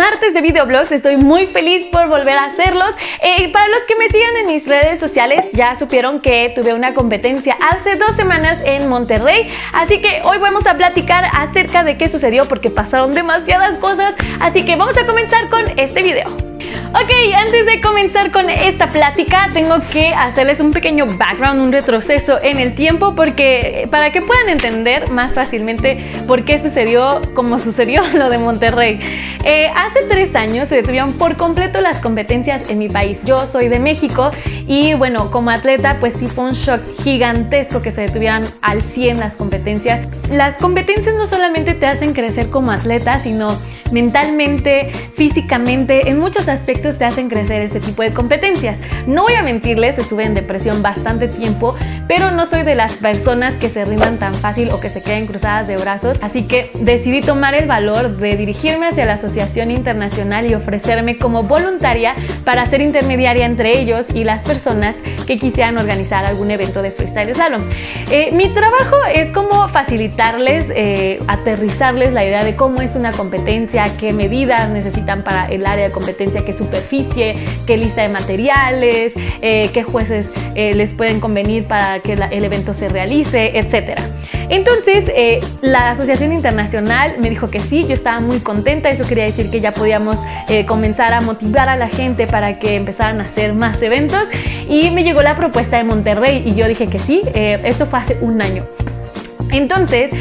martes de videoblogs, estoy muy feliz por volver a hacerlos. Para los que me sigan en mis redes sociales ya supieron que tuve una competencia hace 2 semanas en Monterrey, así que hoy vamos a platicar acerca de qué sucedió porque pasaron demasiadas cosas, así que vamos a comenzar con este video. Ok, antes de comenzar con esta plática tengo que hacerles un pequeño background, un retroceso en el tiempo porque para que puedan entender más fácilmente por qué sucedió como sucedió lo de Monterrey. Hace 3 años se detuvieron por completo las competencias en mi país. Yo soy de México y bueno, como atleta pues sí fue un shock gigantesco que se detuvieran al 100 las competencias. Las competencias no solamente te hacen crecer como atleta, sino mentalmente, físicamente, en muchos aspectos te hacen crecer este tipo de competencias. No voy a mentirles, estuve en depresión bastante tiempo, pero no soy de las personas que se rindan tan fácil o que se queden cruzadas de brazos, así que decidí tomar el valor de dirigirme hacia la Asociación Internacional y ofrecerme como voluntaria para ser intermediaria entre ellos y las personas que quisieran organizar algún evento de freestyle slalom. Mi trabajo es como facilitarles, aterrizarles la idea de cómo es una competencia, qué medidas necesitan para el área de competencia, qué superficie, qué lista de materiales, qué jueces les pueden convenir para que el evento se realice, etc. Entonces, la Asociación Internacional me dijo que sí, yo estaba muy contenta, eso quería decir que ya podíamos comenzar a motivar a la gente para que empezaran a hacer más eventos y me llegó la propuesta de Monterrey y yo dije que sí, esto fue hace 1 año. Entonces,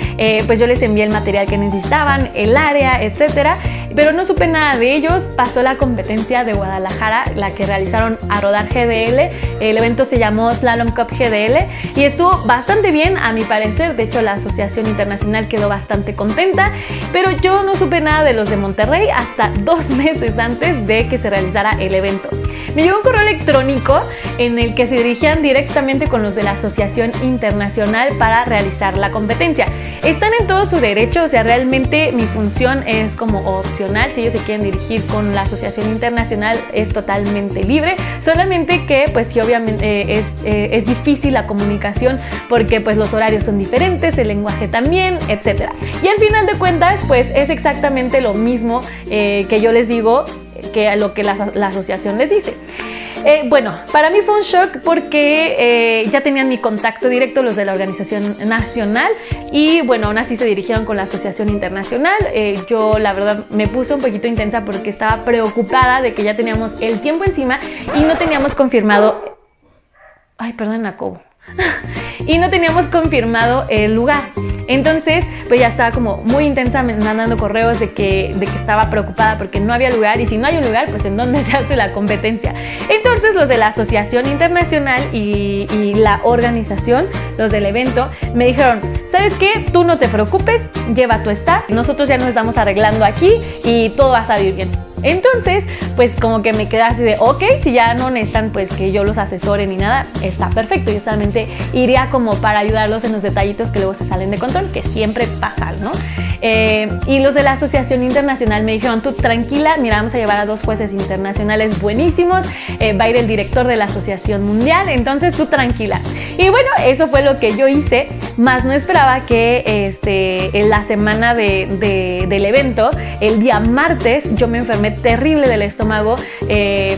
pues yo les envié el material que necesitaban, el área, etcétera, pero no supe nada de ellos. Pasó la competencia de Guadalajara, la que realizaron a rodar GDL. El evento se llamó Slalom Cup GDL y estuvo bastante bien a mi parecer. De hecho, la Asociación Internacional quedó bastante contenta, pero yo no supe nada de los de Monterrey hasta 2 meses antes de que se realizara el evento. Me llegó un correo electrónico en el que se dirigían directamente con los de la Asociación Internacional para realizar la competencia. Están en todo su derecho, o sea, realmente mi función es como opcional. Si ellos se quieren dirigir con la Asociación Internacional es totalmente libre, solamente que pues sí, obviamente es difícil la comunicación porque pues los horarios son diferentes, el lenguaje también, etc. Y al final de cuentas pues es exactamente lo mismo que yo les digo que a lo que la asociación les dice. Bueno, para mí fue un shock porque ya tenían mi contacto directo los de la organización nacional y bueno, aún así se dirigieron con la Asociación Internacional. Yo la verdad me puse un poquito intensa porque estaba preocupada de que ya teníamos el tiempo encima y no teníamos confirmado... Ay, perdón, Jacobo. Y no teníamos confirmado el lugar. Entonces, pues ya estaba como muy intensa mandando correos de que estaba preocupada porque no había lugar y si no hay un lugar, pues ¿en dónde se hace la competencia? Entonces los de la Asociación Internacional y la organización, los del evento, me dijeron, ¿sabes qué? Tú no te preocupes, lleva tu staff, nosotros ya nos estamos arreglando aquí y todo va a salir bien. Entonces, pues como que me quedé así de, ok, si ya no necesitan pues que yo los asesore ni nada, está perfecto. Yo solamente iría como para ayudarlos en los detallitos que luego se salen de control, que siempre pasan, ¿no? Y los de la Asociación Internacional me dijeron, tú tranquila, mira, vamos a llevar a 2 jueces internacionales buenísimos, va a ir el director de la Asociación Mundial, entonces tú tranquila. Y bueno, eso fue lo que yo hice, más no esperaba que en la semana del evento, el día martes, yo me enfermé terrible del estómago.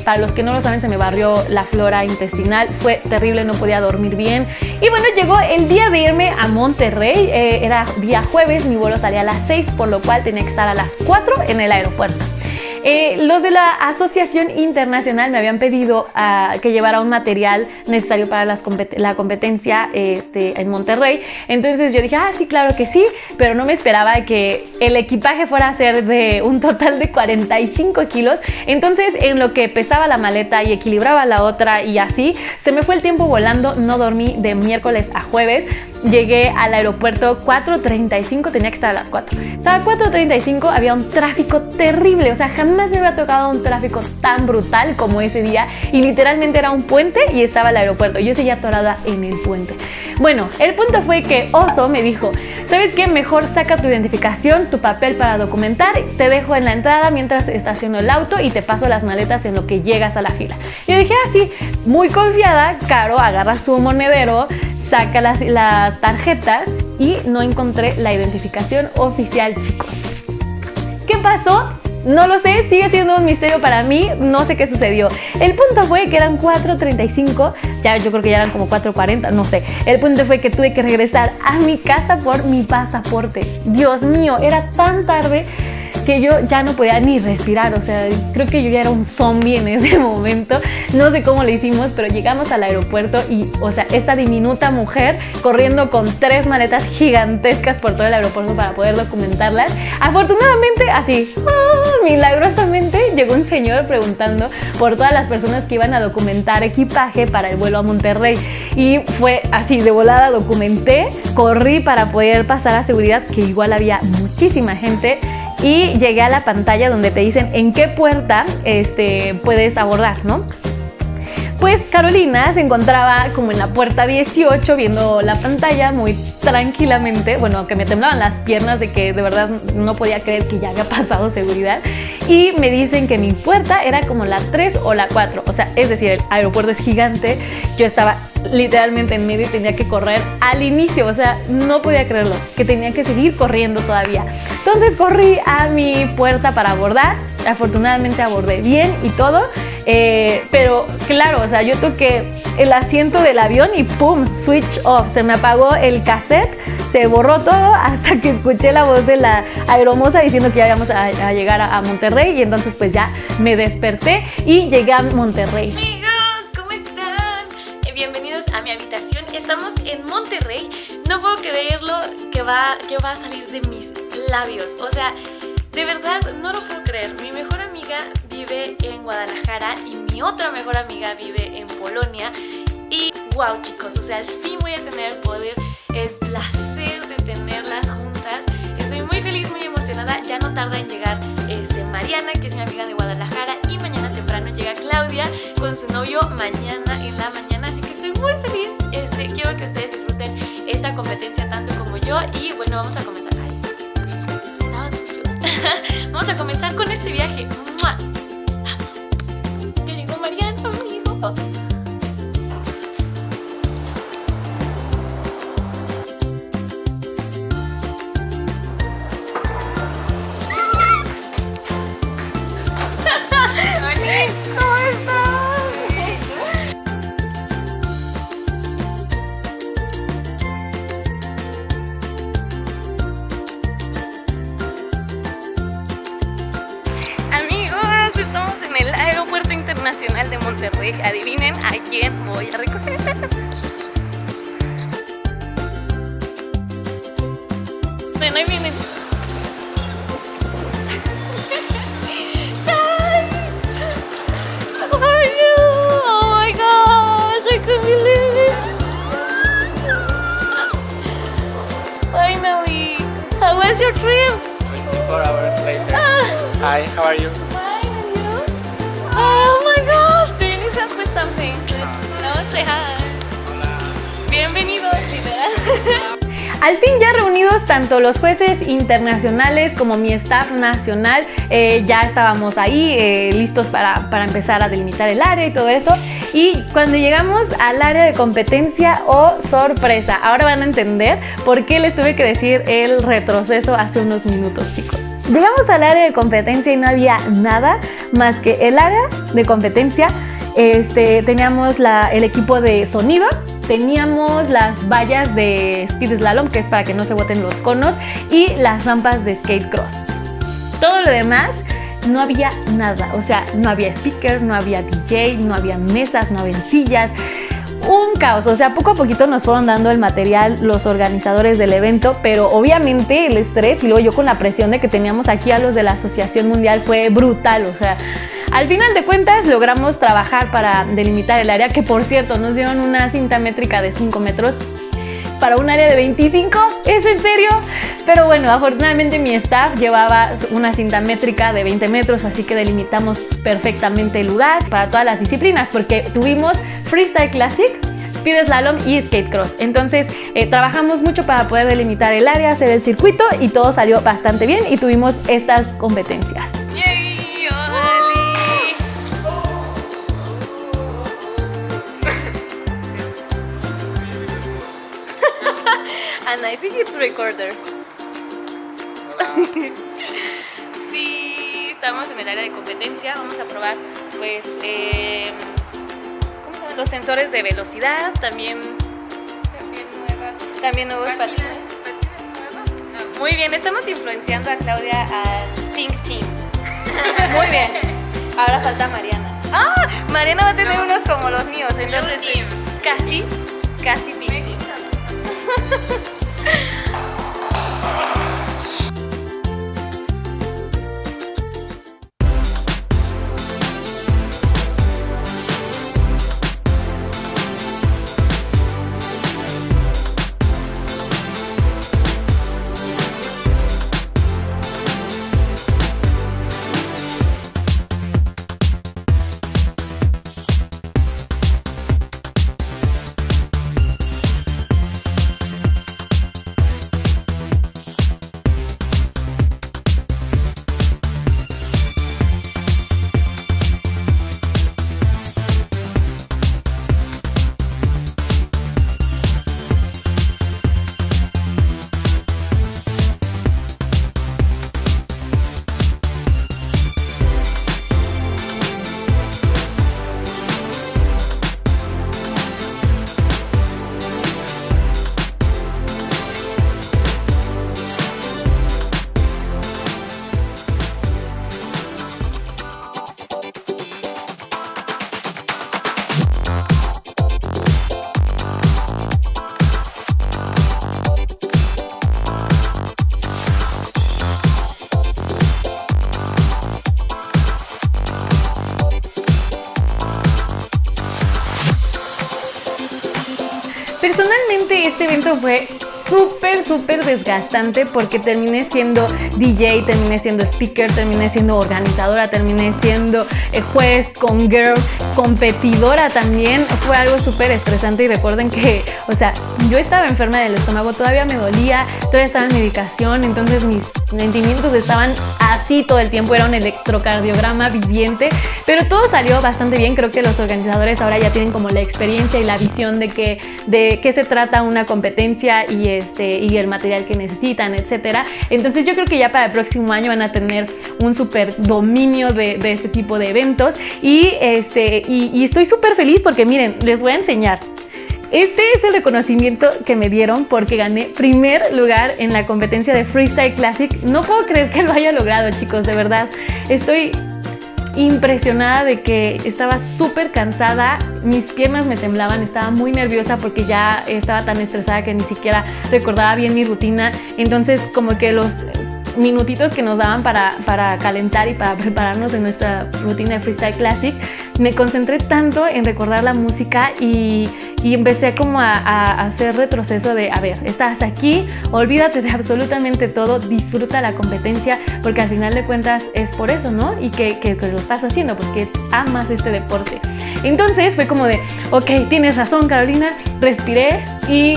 Para los que no lo saben, se me barrió la flora intestinal, fue terrible, no podía dormir bien. Y bueno, llegó el día de irme a Monterrey, era día jueves, mi vuelo salía a las 6, por lo cual tenía que estar a las 4 en el aeropuerto. Los de la Asociación Internacional me habían pedido que llevara un material necesario para la competencia en Monterrey. Entonces yo dije, sí, claro que sí, pero no me esperaba que el equipaje fuera a ser de un total de 45 kilos. Entonces en lo que pesaba la maleta y equilibraba la otra y así, se me fue el tiempo volando. No dormí de miércoles a jueves. Llegué al aeropuerto 4:35, tenía que estar a las 4. Estaba a 4:35, había un tráfico terrible, o sea, jamás me había tocado un tráfico tan brutal como ese día y literalmente era un puente y estaba el aeropuerto. Yo seguía atorada en el puente. Bueno, el punto fue que Oso me dijo, ¿sabes qué? Mejor saca tu identificación, tu papel para documentar, te dejo en la entrada mientras estaciono el auto y te paso las maletas en lo que llegas a la fila. Yo dije, sí, muy confiada, Caro agarra su monedero, saca las tarjetas y no encontré la identificación oficial, chicos. ¿Qué pasó? No lo sé, sigue siendo un misterio para mí, no sé qué sucedió. El punto fue que eran 4:35, ya yo creo que ya eran como 4:40, no sé. El punto fue que tuve que regresar a mi casa por mi pasaporte. Dios mío, era tan tarde que yo ya no podía ni respirar, o sea, creo que yo ya era un zombie en ese momento. No sé cómo lo hicimos, pero llegamos al aeropuerto y, o sea, esta diminuta mujer corriendo con 3 maletas gigantescas por todo el aeropuerto para poder documentarlas. Afortunadamente, así, milagrosamente, llegó un señor preguntando por todas las personas que iban a documentar equipaje para el vuelo a Monterrey. Y fue así, de volada documenté, corrí para poder pasar a seguridad, que igual había muchísima gente. Y llegué a la pantalla donde te dicen en qué puerta puedes abordar, ¿no? Pues Carolina se encontraba como en la puerta 18 viendo la pantalla muy tranquilamente. Bueno, aunque me temblaban las piernas de que de verdad no podía creer que ya había pasado seguridad. Y me dicen que mi puerta era como la 3 o la 4. O sea, es decir, el aeropuerto es gigante. Yo estaba literalmente en medio y tenía que correr al inicio. O sea, no podía creerlo, que tenía que seguir corriendo todavía. Entonces corrí a mi puerta para abordar. Afortunadamente abordé bien y todo. Pero claro, o sea, yo toqué el asiento del avión y ¡pum! Switch off. Se me apagó el cassette, se borró todo hasta que escuché la voz de la aeromoza diciendo que ya íbamos a llegar a Monterrey. Y entonces pues ya me desperté y llegué a Monterrey. Amigos, ¿cómo están? Bienvenidos a mi habitación. Estamos en Monterrey. No puedo creerlo que va a salir de mis labios. O sea, de verdad no lo puedo creer. Mi mejor amiga vive en Guadalajara y mi otra mejor amiga vive en Polonia. Y wow, chicos, o sea, al fin voy a tener el placer de tenerlas juntas. Estoy muy feliz, muy emocionada. Ya no tarda en llegar Mariana, que es mi amiga de Guadalajara, y mañana temprano llega Claudia con su novio mañana en la mañana. Así que estoy muy feliz. Quiero que ustedes disfruten esta competencia tanto como yo. Y bueno, vamos a comenzar. Ay, estaban sucios. Vamos a comenzar con este viaje. ¡Mua! Vamos. Ya llegó Mariana, amigos. ¿Cómo estás? Amigos, estamos en el Aeropuerto Internacional de Monterrey. Adivinen a quién voy a recoger. Bueno, ahí vienen. How are you? Oh my gosh, I couldn't believe it. Finally. How was your trip? 24 hours later. Hi, how are you? Fine, and you? Oh my gosh, do you need help with something? No, say hi. Bienvenido, literal. Al fin ya reunidos tanto los jueces internacionales como mi staff nacional, ya estábamos ahí listos para empezar a delimitar el área y todo eso. Y cuando llegamos al área de competencia, ¡oh sorpresa! Ahora van a entender por qué les tuve que decir el retroceso hace unos minutos, chicos. Llegamos al área de competencia y no había nada más que el área de competencia. Teníamos el equipo de sonido, teníamos las vallas de speed slalom, que es para que no se boten los conos, y las rampas de skate cross. Todo lo demás no había nada, o sea, no había speaker, no había DJ, no había mesas, no había sillas. Un caos, o sea, poco a poquito nos fueron dando el material los organizadores del evento, pero obviamente el estrés y luego yo con la presión de que teníamos aquí a los de la Asociación Mundial fue brutal, o sea, al final de cuentas logramos trabajar para delimitar el área, que por cierto nos dieron una cinta métrica de 5 metros para un área de 25, ¿es en serio? Pero bueno, afortunadamente mi staff llevaba una cinta métrica de 20 metros, así que delimitamos perfectamente el lugar para todas las disciplinas, porque tuvimos Freestyle Classic, Speed Slalom y Skate Cross. Entonces trabajamos mucho para poder delimitar el área, hacer el circuito y todo salió bastante bien y tuvimos estas competencias. ¡Yay! ¡Órale! And I think it's recorder. Sí, estamos en el área de competencia, vamos a probar pues ¿cómo se llama? Los sensores de velocidad, también nuevos patines nuevos. No. Muy bien, estamos influenciando a Claudia al Think Team. Muy bien. Ahora falta Mariana. ¡Ah! Mariana va a tener unos como los míos, entonces es casi Pink Team. Personalmente este evento fue súper desgastante porque terminé siendo DJ, terminé siendo speaker, terminé siendo organizadora, terminé siendo juez con girl, competidora también. Fue algo súper estresante y recuerden que, o sea, yo estaba enferma del estómago, todavía me dolía, todavía estaba en medicación, entonces mis sentimientos estaban así todo el tiempo, era un electrocardiograma viviente, pero todo salió bastante bien. Creo que los organizadores ahora ya tienen como la experiencia y la visión de qué se trata una competencia y el material que necesitan, etcétera. Entonces yo creo que ya para el próximo año van a tener un súper dominio de este tipo de eventos y estoy súper feliz porque miren, les voy a enseñar. Este es el reconocimiento que me dieron porque gané primer lugar en la competencia de Freestyle Classic. No puedo creer que lo haya logrado, chicos, de verdad. Estoy impresionada de que estaba súper cansada, mis piernas me temblaban, estaba muy nerviosa porque ya estaba tan estresada que ni siquiera recordaba bien mi rutina. Entonces como que los minutitos que nos daban para calentar y para prepararnos en nuestra rutina de Freestyle Classic, me concentré tanto en recordar la música y empecé como a hacer retroceso de, a ver, estás aquí, olvídate de absolutamente todo, disfruta la competencia, porque al final de cuentas es por eso, ¿no? Y que lo estás haciendo, porque amas este deporte. Entonces fue como de, ok, tienes razón, Carolina, respiré y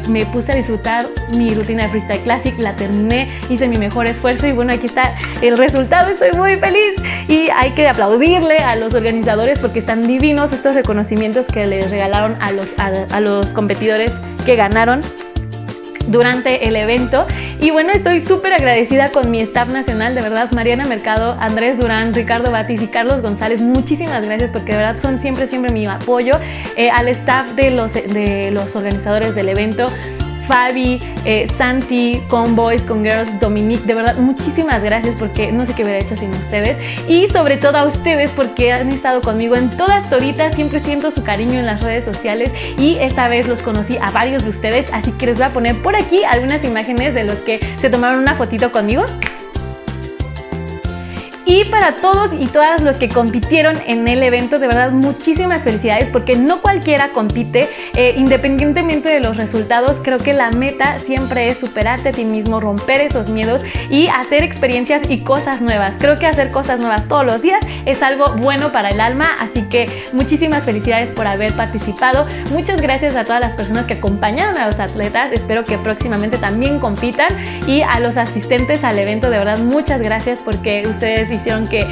me puse a disfrutar mi rutina de Freestyle Classic, la terminé, hice mi mejor esfuerzo y bueno, aquí está el resultado, estoy muy feliz y hay que aplaudirle a los organizadores porque están divinos estos reconocimientos que les regalaron a los competidores que ganaron durante el evento. Y bueno, estoy súper agradecida con mi staff nacional, de verdad, Mariana Mercado, Andrés Durán, Ricardo Batis y Carlos González, muchísimas gracias porque de verdad son siempre mi apoyo, al staff de los organizadores del evento, Fabi, Santi, con Boys, con Girls, Dominique, de verdad muchísimas gracias porque no sé qué hubiera hecho sin ustedes y sobre todo a ustedes porque han estado conmigo en todas toritas, siempre siento su cariño en las redes sociales y esta vez los conocí a varios de ustedes, así que les voy a poner por aquí algunas imágenes de los que se tomaron una fotito conmigo. Y para todos y todas los que compitieron en el evento, de verdad muchísimas felicidades porque no cualquiera compite, independientemente de los resultados. Creo que la meta siempre es superarte a ti mismo, romper esos miedos y hacer experiencias y cosas nuevas. Creo que hacer cosas nuevas todos los días es algo bueno para el alma, así que muchísimas felicidades por haber participado. Muchas gracias a todas las personas que acompañaron a los atletas, espero que próximamente también compitan y a los asistentes al evento, de verdad muchas gracias porque ustedes hicieron que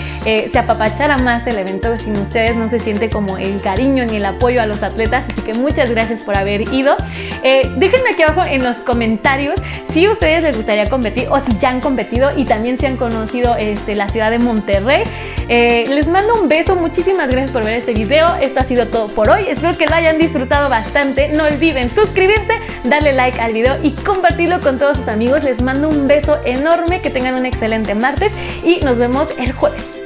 se apapachara más el evento. Sin ustedes no se siente como el cariño ni el apoyo a los atletas, así que muchas gracias por haber ido. Déjenme aquí abajo en los comentarios si a ustedes les gustaría competir o si ya han competido y también si han conocido la ciudad de Monterrey. Les mando un beso, muchísimas gracias por ver este video. Esto ha sido todo por hoy, espero que lo hayan disfrutado bastante. No olviden suscribirse, darle like al video y compartirlo con todos sus amigos. Les mando un beso enorme, que tengan un excelente martes y nos vemos el jueves.